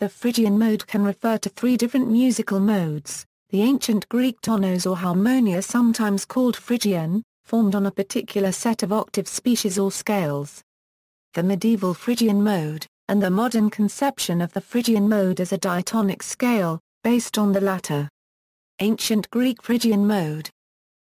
The Phrygian mode can refer to three different musical modes: the ancient Greek tonos or harmonia, sometimes called Phrygian, formed on a particular set of octave species or scales. The medieval Phrygian mode, and the modern conception of the Phrygian mode as a diatonic scale, based on the latter. Ancient Greek Phrygian mode.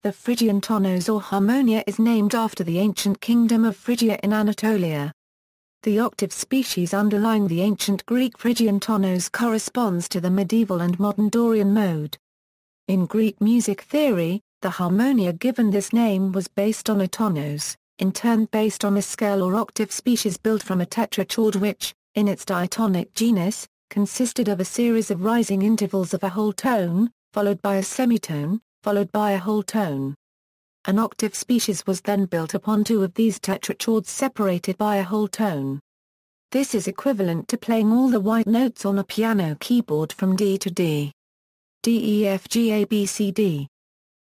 The Phrygian tonos or harmonia is named after the ancient kingdom of Phrygia in Anatolia. The octave species underlying the ancient Greek Phrygian tonos corresponds to the medieval and modern Dorian mode. In Greek music theory, the harmonia given this name was based on a tonos, in turn based on a scale or octave species built from a tetrachord which, in its diatonic genus, consisted of a series of rising intervals of a whole tone, followed by a semitone, followed by a whole tone. An octave species was then built upon two of these tetrachords separated by a whole tone. This is equivalent to playing all the white notes on a piano keyboard from D to D. D, E, F, G, A, B, C, D.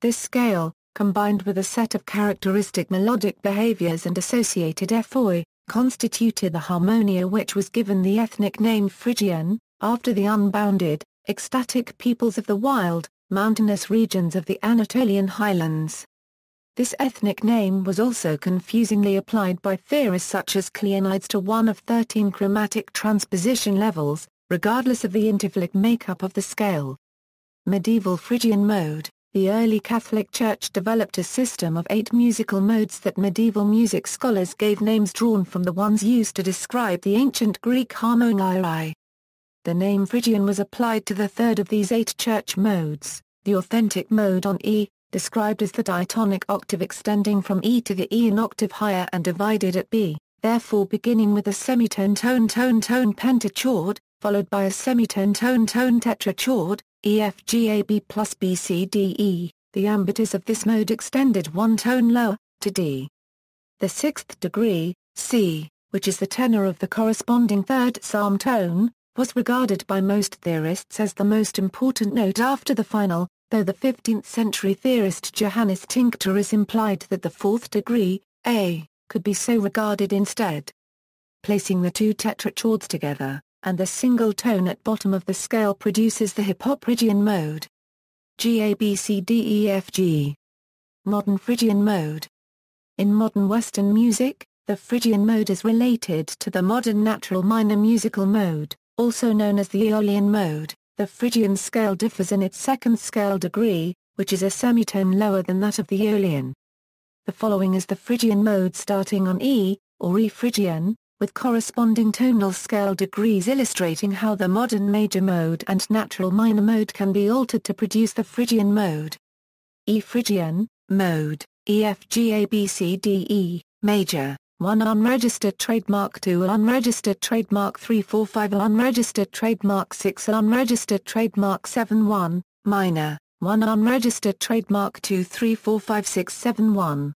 This scale, combined with a set of characteristic melodic behaviors and associated effoi, constituted the harmonia which was given the ethnic name Phrygian, after the unbounded, ecstatic peoples of the wild, mountainous regions of the Anatolian highlands. This ethnic name was also confusingly applied by theorists such as Cleonides to one of 13 chromatic transposition levels, regardless of the intervallic makeup of the scale. Medieval Phrygian mode. The early Catholic Church developed a system of 8 musical modes that medieval music scholars gave names drawn from the ones used to describe the ancient Greek harmoniae. The name Phrygian was applied to the third of these 8 church modes, the authentic mode on E, described as the diatonic octave extending from E to the E an octave higher and divided at B, therefore beginning with a semitone tone-tone-tone pentachord, followed by a semitone tone-tone tetrachord, E F G A B plus B C D E. The ambitus of this mode extended one tone lower, to D. The 6th degree, C, which is the tenor of the corresponding third psalm tone, was regarded by most theorists as the most important note after the final, though the 15th-century theorist Johannes Tincturus implied that the 4th degree, A, could be so regarded instead. Placing the two tetrachords together, and the single tone at bottom of the scale produces the Hypophrygian mode. G A B C D E F G. Modern Phrygian mode. In modern Western music, the Phrygian mode is related to the modern natural minor musical mode, also known as the Aeolian mode. The Phrygian scale differs in its second scale degree, which is a semitone lower than that of the Aeolian. The following is the Phrygian mode starting on E, or E Phrygian, with corresponding tonal scale degrees illustrating how the modern major mode and natural minor mode can be altered to produce the Phrygian mode. E Phrygian, mode, E F G A B C D E, major, 1 unregistered trademark 2 unregistered trademark 3 4 5 unregistered trademark 6 unregistered trademark 7 1, minor, 1 unregistered trademark 2 3 4 5 6 7 1.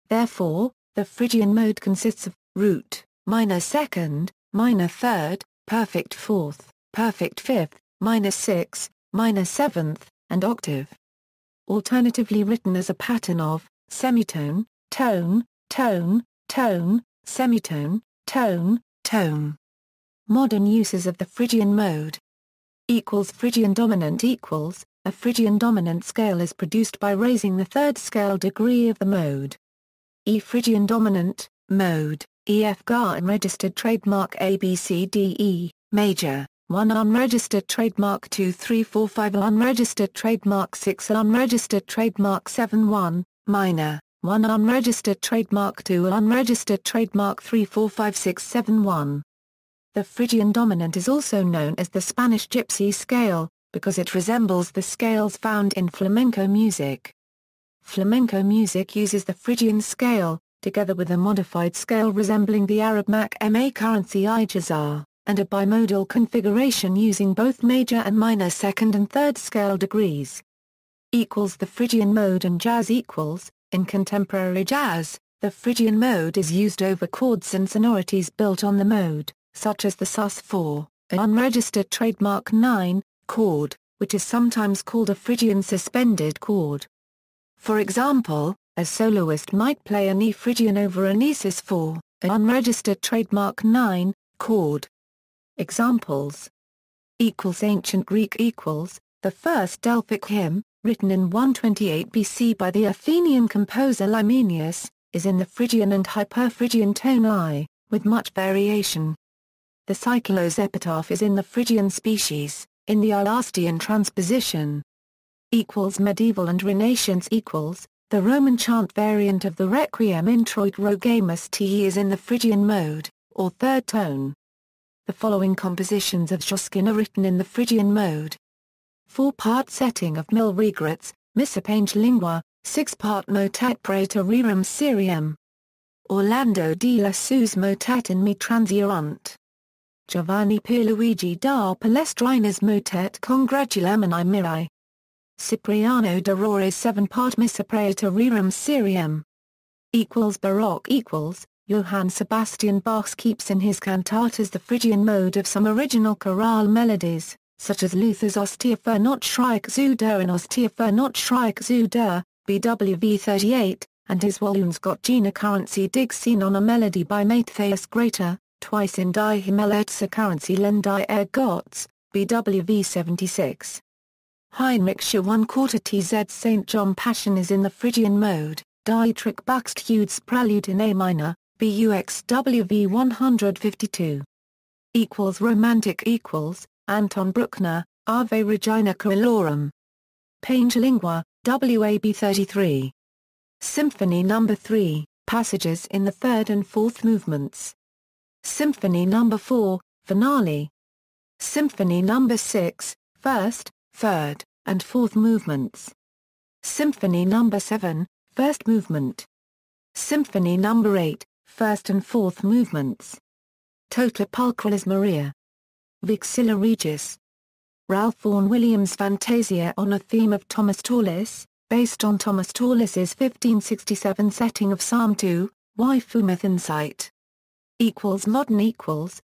Therefore, the Phrygian mode consists of root, minor second, minor third, perfect fourth, perfect fifth, minor sixth, minor seventh, and octave. Alternatively written as a pattern of semitone, tone, tone, tone, semitone, tone, tone. Modern uses of the Phrygian mode. Phrygian dominant equals, a Phrygian dominant scale is produced by raising the third scale degree of the mode. E Phrygian dominant, mode, EF Gar unregistered trademark ABCDE, major, 1 unregistered trademark 2 3 4 5 unregistered trademark 6 unregistered trademark 7 1, minor, 1 unregistered trademark 2 unregistered trademark 3 4 5 6 7 1. The Phrygian dominant is also known as the Spanish Gypsy scale, because it resembles the scales found in flamenco music. Flamenco music uses the Phrygian scale, together with a modified scale resembling the Arab Mak'emeh currency Ijazar, and a bimodal configuration using both major and minor second and third scale degrees. The Phrygian mode and jazz equals, in contemporary jazz, the Phrygian mode is used over chords and sonorities built on the mode, such as the sus4, an unregistered trademark 9, chord, which is sometimes called a Phrygian suspended chord. For example, a soloist might play an E Phrygian over an E sus4, an unregistered trademark 9, chord. Examples: Ancient Greek the first Delphic hymn, written in 128 BC by the Athenian composer Limenius, is in the Phrygian and Hyper-Phrygian tonai, with much variation. The Psychelos epitaph is in the Phrygian species, in the Alastian transposition. Medieval and Renaissance the Roman chant variant of the Requiem Introit Rogamus Te is in the Phrygian mode, or third tone. The following compositions of Josquin are written in the Phrygian mode. 4-part setting of Mil Regrets, Missa Pange Lingua, 6-part motet Praeter Rerum Syriam. Orlando di Lassus motet in Mi Transierunt. Giovanni Pierluigi da Palestrina's motet Congratulaminai Mirai. Cipriano de Rore's 7-part Missa Praeter Rerum Syriam. Baroque Johann Sebastian Bach keeps in his cantatas the Phrygian mode of some original chorale melodies, such as Luther's Ostia für not Schreik zu der and Ostia für not Schreik zu der, BWV 38, and his Walloons got Gina Currency dig seen on a melody by Matthäus Greater, twice in Die Himmeletzer Currency len die Gots, BWV 76. Heinrich Scher 1/4 TZ St. John Passion is in the Phrygian mode, Dietrich Buxtehude's Prelude in A minor, BUXWV 152. Romantic Anton Bruckner, Ave Regina Coelorum. Pange Lingua, WAB 33. Symphony No. 3, passages in the third and fourth movements. Symphony No. 4, finale. Symphony No. 6, first, third, and fourth movements. Symphony No. 7, first movement. Symphony No. 8, first and fourth movements. Tota Pulchralis Maria. Vixilla Regis. Ralph Vaughan Williams' Fantasia on a theme of Thomas Tallis, based on Thomas Tallis's 1567 setting of Psalm 2, Why Fumeth Insight. Modern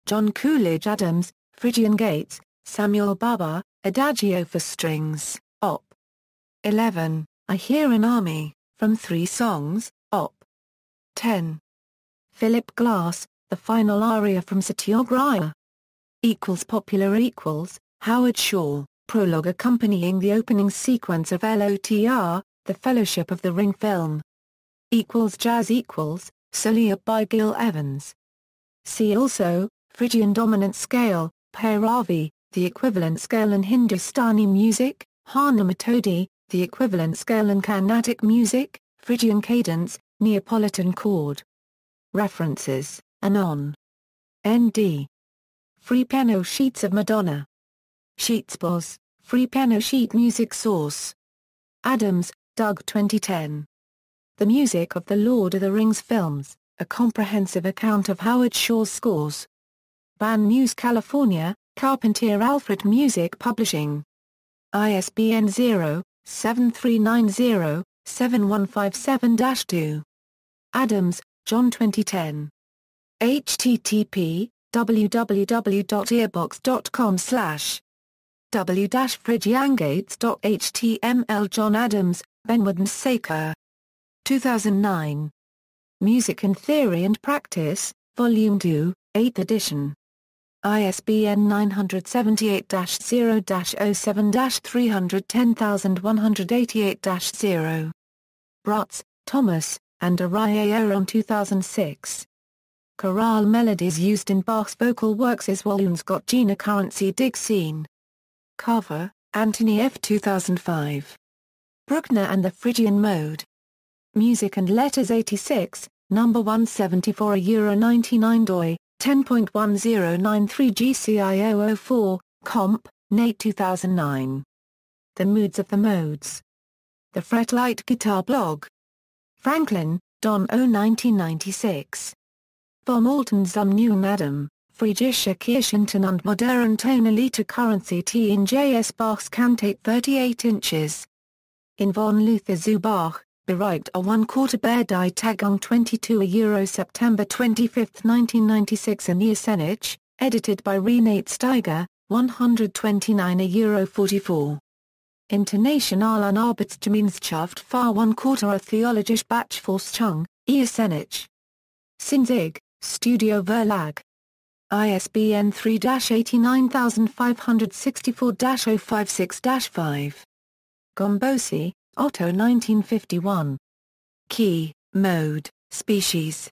John Coolidge Adams, Phrygian Gates, Samuel Baba, Adagio for Strings, Op. 11, I Hear an Army, from 3 Songs, Op. 10. Philip Glass, The Final Aria from Satyagraha. Popular Howard Shore, prologue accompanying the opening sequence of LOTR, The Fellowship of the Ring film. Jazz Solia by Gil Evans. See also, Phrygian Dominant Scale, Bhairavi, the equivalent scale in Hindustani music, Harmonia, the equivalent scale in Carnatic music, Phrygian cadence, Neapolitan chord. References, Anon. N.D. Free piano sheets of Madonna. Sheetsbos, free piano sheet music source. Adams, Doug 2010. The Music of the Lord of the Rings films, a comprehensive account of Howard Shore's scores. Van Nuys California, Carpentier Alfred Music Publishing. ISBN 0-7390-7157-2. Adams, John 2010. http www.earbox.com w-phrygiangates.html John Adams, Benward and Saker. 2009. Music in Theory and Practice, Volume 2, 8th edition. ISBN 978-0-07-310188-0. Brotz, Thomas, and Arayaron 2006. Chorale melodies used in Bach's vocal works is Walloons got Gina Currency dig scene. Carver, Anthony F. 2005. Bruckner and the Phrygian Mode. Music and Letters 86, No. 174 Euro 99 doi, 10.1093 GCI 004, Comp, Nate 2009. The Moods of the Modes. The Fretlight Guitar Blog. Franklin, Don O. 1996. Vom alten zum neuen Adam, Phrygische Kirchenton und modern Tonalite Currency T in J.S. Bach's Cantate 38 inches. In von Luther zu Bach, Bereicht a 1/4 Bear die Tagung 22 Euro September 25, 1996 in Iesenich, edited by Renate Steiger, 129 Euro 44. Internationalen Arbeitsgemeinschaft für 1/4 Theologische Bachforschung, Iesenich. Sinzig, Studio Verlag. ISBN 3-89564-056-5. Gombosi, Otto 1951. Key, Mode, Species.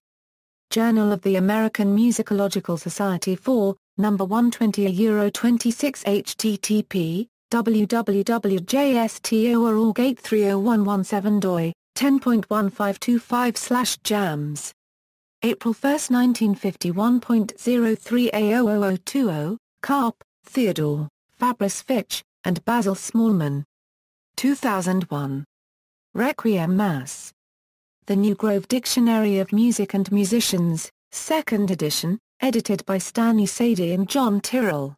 Journal of the American Musicological Society 4, No. 120 26 http, www.jsto.org 830117 doi, 10.1525/jams. April 1, 1951.03 A00020, Karp, Theodore, Fabris Fitch, and Basil Smallman. 2001. Requiem Mass. The New Grove Dictionary of Music and Musicians, 2nd edition, edited by Stanley Sadie and John Tyrrell.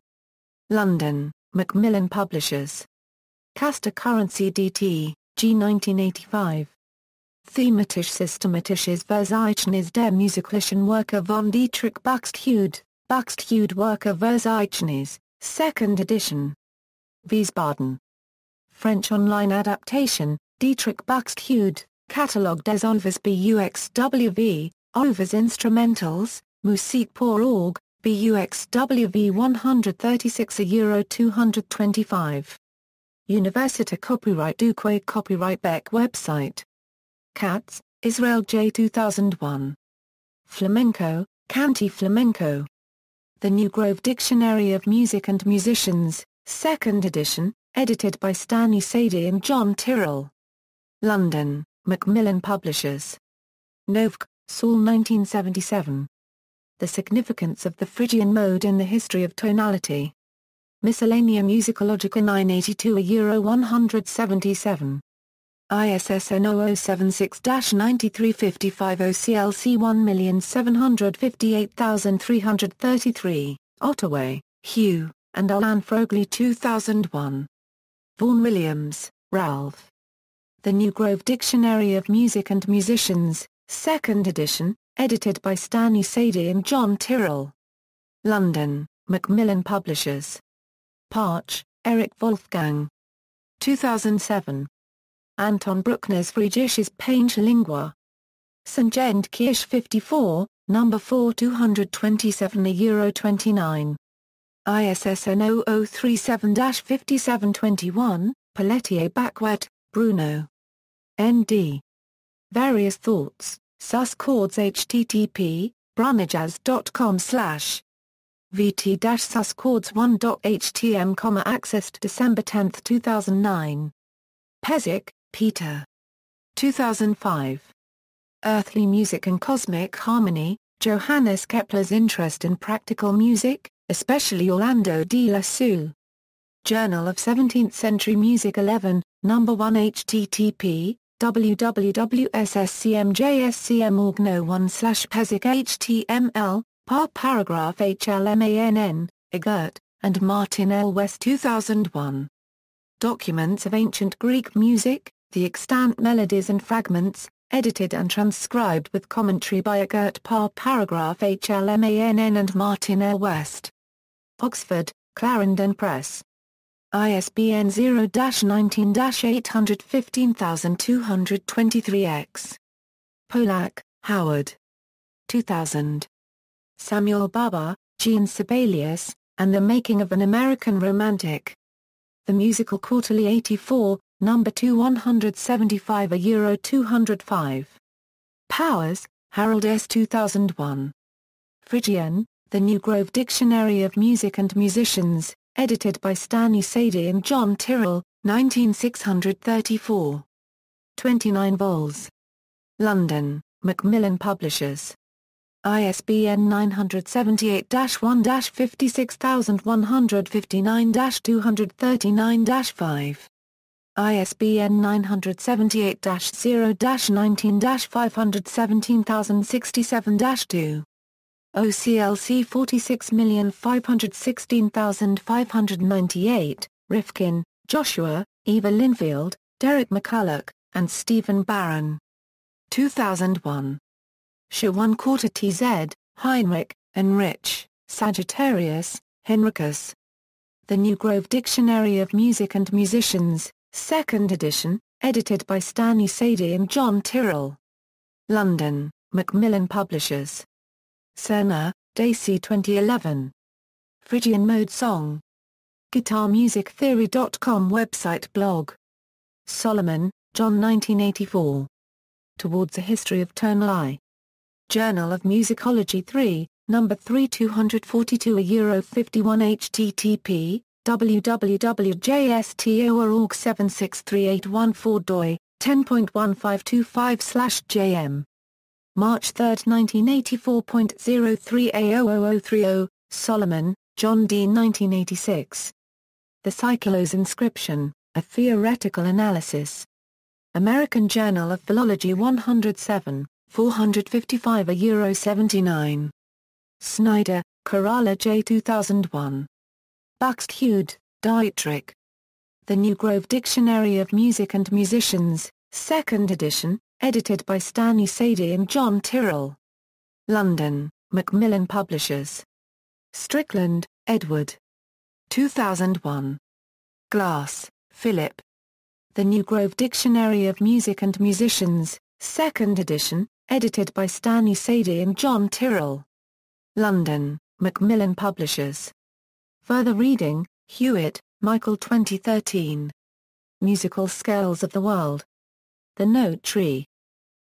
London, Macmillan Publishers. Castor Currency DT, G 1985. Thematische Systematisches Verzeichnis der musikalischen Werke von Dietrich Buxtehude, Buxtehude Werke Verzeichnis, 2nd edition. Wiesbaden. French online adaptation, Dietrich Buxtehude, Catalogue des Œuvres BUXWV, Œuvres Instrumentales, Musique pour orgue, BUXWV 136 €225. Università Copyright Duque Copyright Beck Website. Katz, Israel J. 2001. Flamenco, Canti Flamenco. The New Grove Dictionary of Music and Musicians, 2nd edition, edited by Stanley Sadie and John Tyrrell. London, Macmillan Publishers. Novk, Saul 1977. The Significance of the Phrygian Mode in the History of Tonality. Miscellanea Musicologica 982 €177. ISSN 0076-9355 OCLC 1758333, Ottaway, Hugh, and Alan Frogley 2001. Vaughan Williams, Ralph. The New Grove Dictionary of Music and Musicians, 2nd edition, edited by Stanley Sadie and John Tyrrell. London, Macmillan Publishers. Parch, Eric Wolfgang. 2007. Anton Bruckner's Phrygisches Painche Lingua. St. Gent Kirche 54, No. 4 227 €29. ISSN 0037-5721, Pelletier Backwet, Bruno. N.D. Various Thoughts, Sus Chords http, brunijazz.com/ vt-suschords1.htm, accessed December 10, 2009. Pezic, Peter. 2005. Earthly Music and Cosmic Harmony, Johannes Kepler's Interest in Practical Music, especially Orlando de la Salle. Journal of 17th Century Music 11, No. 1 http, www.sscmjscm.org no 1/Pezic html, paragraph HLMANN, Egert, and Martin L. West 2001. Documents of Ancient Greek Music, the Extant Melodies and Fragments, edited and transcribed with commentary by Egert paragraph HLMANN and Martin L. West. Oxford, Clarendon Press. ISBN 0-19-815223-X. Polak, Howard. 2000. Samuel Barber, Jean Sibelius, and the Making of an American Romantic. The Musical Quarterly 84, No. 2 175 €205. Powers, Harold S. 2001. Phrygian, The New Grove Dictionary of Music and Musicians, edited by Stanley Sadie and John Tyrrell, 19634. 29 vols. London, Macmillan Publishers. ISBN 978-56159-239-5. ISBN 978-0-19-517067-2. OCLC 46516598, Rifkin, Joshua, Eva Linfield, Derek McCulloch, and Stephen Barron. 2001. Schumann Quarter TZ, Heinrich, Enrich, Sagittarius, Henricus. The New Grove Dictionary of Music and Musicians, 2nd edition, edited by Stanley Sadie and John Tyrrell. London, Macmillan Publishers. Cerner, AC 2011. Phrygian Mode Song. GuitarMusicTheory.com website blog. Solomon, John 1984. Towards a History of Tonal I. Journal of Musicology 3, No. 3 242 €51 http, www.jsto.org 763814 doi, 10.1525/jm. March 3, 1984.03 A00030, Solomon, John D. 1986. The Psychelos Inscription, A Theoretical Analysis. American Journal of Philology 107, 455 €79. Snyder, Kerala J. 2001. Buxtehude, Dietrich. The New Grove Dictionary of Music and Musicians, 2nd edition, edited by Stanley Sadie and John Tyrrell. London, Macmillan Publishers. Strickland, Edward. 2001. Glass, Philip. The New Grove Dictionary of Music and Musicians, 2nd edition, edited by Stanley Sadie and John Tyrrell. London, Macmillan Publishers. Further reading, Hewitt, Michael 2013. Musical Scales of the World. The Note Tree.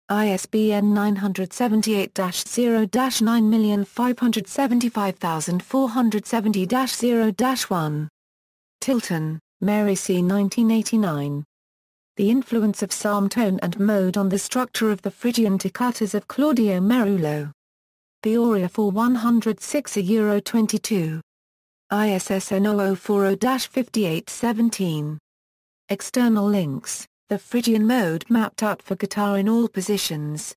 ISBN 978-0-9575470-0-1. Tilton, Mary C. 1989. The Influence of Psalm Tone and Mode on the Structure of the Phrygian Toccatas of Claudio Merullo. Peoria 4106 €22. ISSN 0040-5817. External links, The Phrygian Mode Mapped Out for Guitar in All Positions.